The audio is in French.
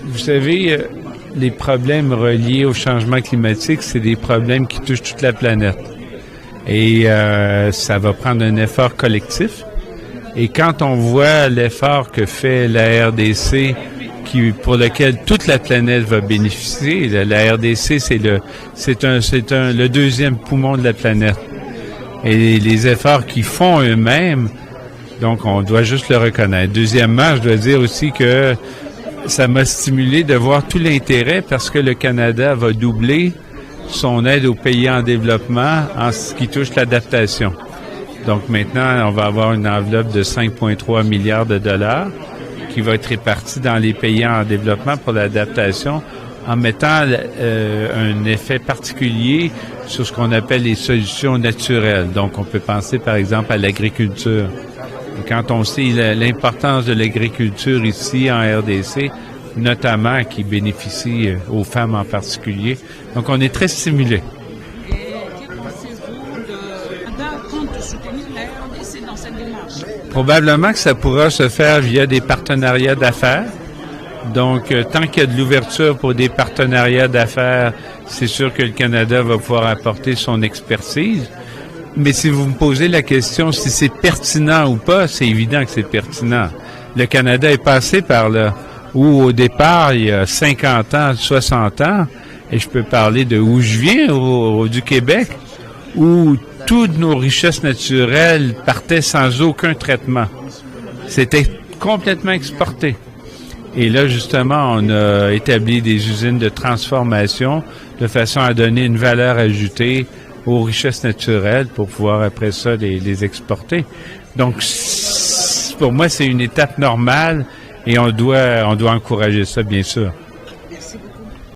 Vous savez, les problèmes reliés au changement climatique, c'est des problèmes qui touchent toute la planète. Et ça va prendre un effort collectif. Et quand on voit l'effort que fait la RDC, pour lequel toute la planète va bénéficier, la RDC, c'est le deuxième poumon de la planète. Et les efforts qu'ils font eux-mêmes, donc on doit juste le reconnaître. Deuxièmement, je dois dire aussi que ça m'a stimulé de voir tout l'intérêt parce que le Canada va doubler son aide aux pays en développement en ce qui touche l'adaptation. Donc maintenant, on va avoir une enveloppe de 5,3 milliards de dollars qui va être répartie dans les pays en développement pour l'adaptation en mettant un effet particulier sur ce qu'on appelle les solutions naturelles. Donc on peut penser par exemple à l'agriculture. Et quand on sait l'importance de l'agriculture ici en RDC, notamment qui bénéficie aux femmes en particulier, donc on est très stimulés. Probablement que ça pourra se faire via des partenariats d'affaires. Donc, tant qu'il y a de l'ouverture pour des partenariats d'affaires, c'est sûr que le Canada va pouvoir apporter son expertise. Mais si vous me posez la question si c'est pertinent ou pas, c'est évident que c'est pertinent. Le Canada est passé par là, où au départ, il y a 50 ans, 60 ans, et je peux parler de où je viens, du Québec, où toutes nos richesses naturelles partaient sans aucun traitement. C'était complètement exporté. Et là, justement, on a établi des usines de transformation de façon à donner une valeur ajoutée aux richesses naturelles pour pouvoir, après ça, les exporter. Donc, pour moi, c'est une étape normale et on doit encourager ça, bien sûr. Merci beaucoup.